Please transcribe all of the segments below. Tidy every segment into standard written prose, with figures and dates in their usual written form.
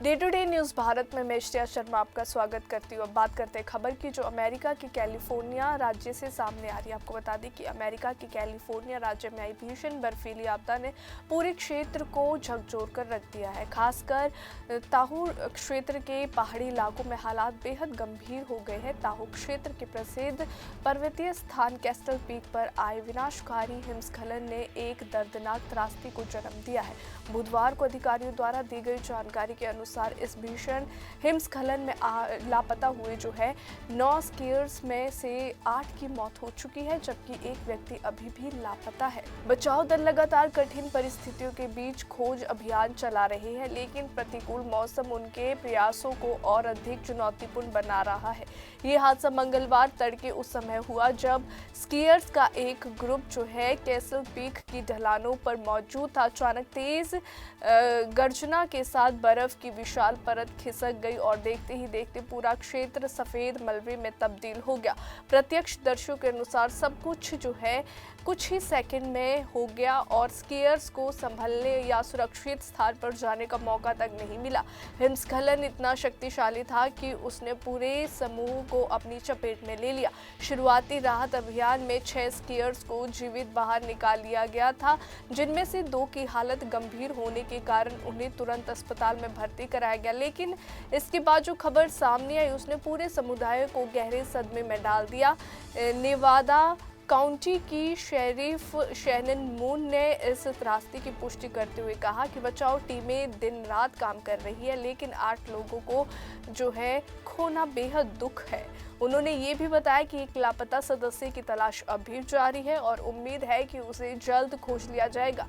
Day to day news Bharat में मैं श्रेया शर्मा आपका स्वागत करती हूँ। अब बात करते हैं खबर की जो अमेरिका के कैलिफोर्निया राज्य से सामने आ रही है। आपको बता दें कि अमेरिका के कैलिफोर्निया राज्य में आई भीषण बर्फीली आपदा ने पूरे क्षेत्र को झकझोर कर रख दिया है। खासकर ताहूर क्षेत्र के पहाड़ी इलाकों में हालात बेहद गंभीर हो गए हैं। ताहूर क्षेत्र के प्रसिद्ध पर्वतीय स्थान कैस्टल पीक पर आए विनाशकारी हिमस्खलन ने एक दर्दनाक त्रासदी को जन्म दिया है। बुधवार को अधिकारियों द्वारा दी गई जानकारी के अनुसार इस भीषण हिमस्खलन में लापता हुए 9 स्कीयर्स में से 8 की मौत हो चुकी है, जबकि एक व्यक्ति अभी भी लापता है। बचाव दल लगातार कठिन परिस्थितियों के बीच खोज अभियान चला रहे हैं, लेकिन प्रतिकूल मौसम उनके प्रयासों को और अधिक चुनौतीपूर्ण बना रहा है। ये हादसा मंगलवार तड़के उस समय हुआ जब स्कीयर्स का एक ग्रुप कैसल पीक की ढलानों पर मौजूद था। अचानक तेज गर्जना के साथ बर्फ की विशाल परत खिसक गई और देखते ही देखते पूरा क्षेत्र सफेद मलबे में तब्दील हो गया। प्रत्यक्षदर्शियों के अनुसार सब कुछ कुछ ही सेकंड में हो गया और स्कीयर्स को संभलने या सुरक्षित स्थान पर जाने का मौका तक नहीं मिला। हिमस्खलन इतना शक्तिशाली था कि उसने पूरे समूह को अपनी चपेट में ले लिया। शुरुआती राहत अभियान में 6 स्कीयर्स को जीवित बाहर निकाल लिया गया था, जिनमें से 2 की हालत गंभीर होने के कारण उन्हें तुरंत अस्पताल में भर्ती कराया गया। लेकिन इसके बाद जो खबर सामने आई उसने पूरे समुदाय को गहरे सदमे में डाल दिया। नेवादा काउंटी की शेरिफ शैनन मून ने इस त्रासदी की पुष्टि करते हुए कहा कि बचाव टीमें दिन रात काम कर रही है, लेकिन 8 लोगों को खोना बेहद दुख है। उन्होंने ये भी बताया कि एक लापता सदस्य की तलाश अभी जारी है और उम्मीद है कि उसे जल्द खोज लिया जाएगा।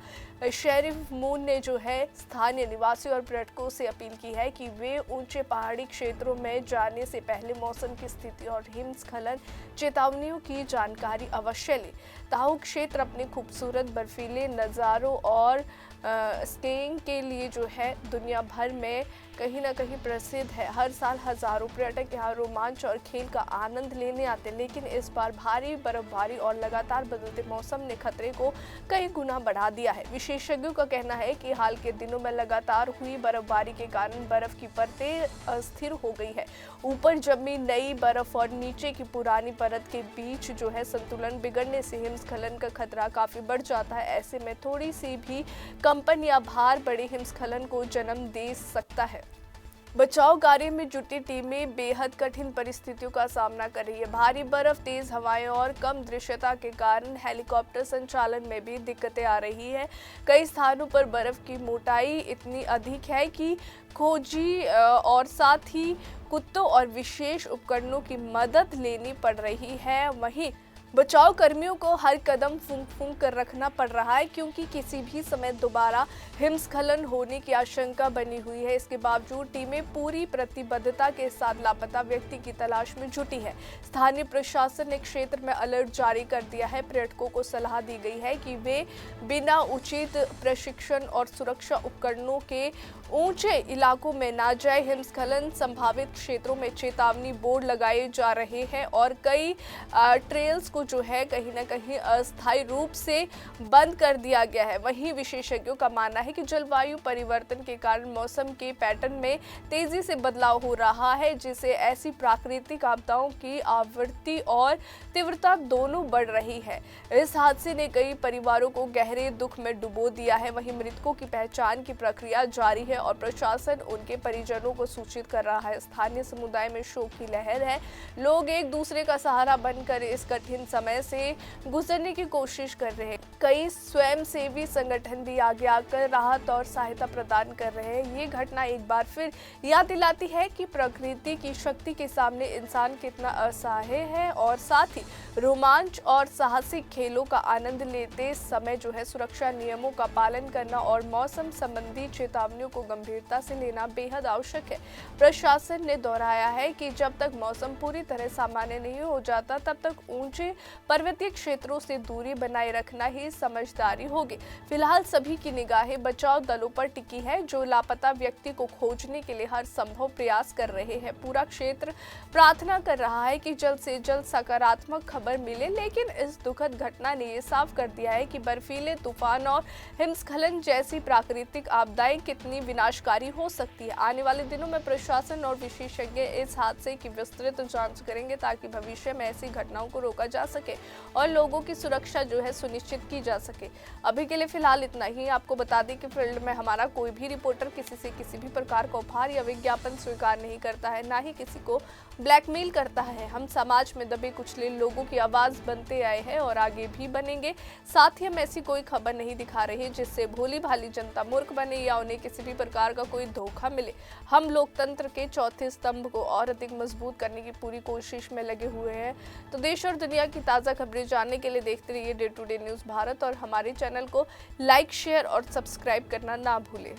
शेरिफ मून ने स्थानीय निवासियों और पर्यटकों से अपील की है कि वे ऊंचे पहाड़ी क्षेत्रों में जाने से पहले मौसम की स्थिति और हिमस्खलन चेतावनियों की जानकारी अवश्य लें। ताहू क्षेत्र अपने खूबसूरत बर्फीले नज़ारों और स्कीइंग के लिए दुनिया भर में कहीं ना कहीं प्रसिद्ध है। हर साल हजारों पर्यटक यहाँ रोमांच और खेल का आनंद लेने आते हैं, लेकिन इस बार भारी बर्फबारी और लगातार बदलते मौसम ने खतरे को कई गुना बढ़ा दिया है। विशेषज्ञों का कहना है कि हाल के दिनों में लगातार हुई बर्फबारी के कारण बर्फ की परतें अस्थिर हो गई है। ऊपर जमी नई बर्फ और नीचे की पुरानी परत के बीच संतुलन बिगड़ने से हिमस्खलन का खतरा काफी बढ़ जाता है। ऐसे में थोड़ी सी भी कंपन या भार बड़े हिमस्खलन को जन्म दे सकता है। बचाव कार्य में जुटी टीमें बेहद कठिन परिस्थितियों का सामना कर रही है। भारी बर्फ, तेज हवाएं और कम दृश्यता के कारण हेलीकॉप्टर संचालन में भी दिक्कतें आ रही है। कई स्थानों पर बर्फ की मोटाई इतनी अधिक है कि खोजी और साथ ही कुत्तों और विशेष उपकरणों की मदद लेनी पड़ रही है। वहीं बचाव कर्मियों को हर कदम फूंक फूंक कर रखना पड़ रहा है, क्योंकि किसी भी समय दोबारा हिमस्खलन होने की आशंका बनी हुई है। इसके बावजूद टीमें पूरी प्रतिबद्धता के साथ लापता व्यक्ति की तलाश में जुटी है। स्थानीय प्रशासन ने क्षेत्र में अलर्ट जारी कर दिया है। पर्यटकों को सलाह दी गई है कि वे बिना उचित प्रशिक्षण और सुरक्षा उपकरणों के ऊंचे इलाकों में ना जाए। हिमस्खलन संभावित क्षेत्रों में चेतावनी बोर्ड लगाए जा रहे हैं और कई ट्रेल्स को कहीं ना कहीं अस्थायी रूप से बंद कर दिया गया है। वहीं विशेषज्ञों का मानना है कि जलवायु परिवर्तन के कारण मौसम के पैटर्न में तेजी से बदलाव हो रहा है, जिससे ऐसी प्राकृतिक आपदाओं की आवृत्ति और तीव्रता दोनों बढ़ रही है। इस हादसे ने कई परिवारों को गहरे दुख में डुबो दिया है। वहीं मृतकों की पहचान की प्रक्रिया जारी है और प्रशासन उनके परिजनों को सूचित कर रहा है। स्थानीय समुदाय में शोक की लहर है। लोग एक दूसरे का सहारा बनकर इस कठिन समय से गुजरने की कोशिश कर रहे हैं। कई स्वयंसेवी संगठन भी आगे आकर राहत और सहायता प्रदान कर रहे हैं। ये घटना एक बार फिर याद दिलाती है कि प्रकृति की शक्ति के सामने इंसान कितना असहाय है और साथ ही रोमांच और साहसिक खेलों का आनंद लेते समय सुरक्षा नियमों का पालन करना और मौसम संबंधी चेतावनियों को गंभीरता से लेना बेहद आवश्यक है। प्रशासन ने दोहराया है कि जब तक मौसम पूरी तरह सामान्य नहीं हो जाता, तब तक ऊंचे पर्वतीय क्षेत्रों से दूरी बनाए रखना ही समझदारी होगी। फिलहाल सभी की निगाहें बचाव दलों पर टिकी है, जो लापता व्यक्ति को खोजने के लिए हर संभव प्रयास कर रहे हैं। पूरा क्षेत्र प्रार्थना कर रहा है कि जल्द से जल्द सकारात्मक खबर मिले, लेकिन इस दुखद घटना ने यह साफ कर दिया है कि बर्फीले तूफान और हिमस्खलन जैसी प्राकृतिक आपदाएं कितनी विनाशकारी हो सकती है। आने वाले दिनों में प्रशासन और विशेषज्ञ इस हादसे की विस्तृत जांच करेंगे ताकि भविष्य में ऐसी घटनाओं को रोका जा सके और लोगों की सुरक्षा जो है सुनिश्चित की जा सके। अभी के लिए फिलहाल इतना ही। आपको बता दें कि फील्ड में हमारा कोई भी रिपोर्टर किसी से किसी भी प्रकार का उपहार या विज्ञापन स्वीकार नहीं करता है, ना ही किसी को ब्लैकमेल करता है। हम समाज में दबे कुचले लोगों की आवाज बनते आए हैं और आगे भी बनेंगे। साथ ही हम ऐसी कोई खबर नहीं दिखा रहे जिससे भोली भाली जनता मूर्ख बने या उन्हें किसी भी प्रकार का कोई धोखा मिले। हम लोकतंत्र के चौथे स्तंभ को और अधिक मजबूत करने की पूरी कोशिश में लगे हुए हैं। तो देश और दुनिया की ताज़ा खबरें जानने के लिए देखते रहिए day to day news Bharat और हमारे चैनल को लाइक, शेयर और सब्सक्राइब करना ना भूलें।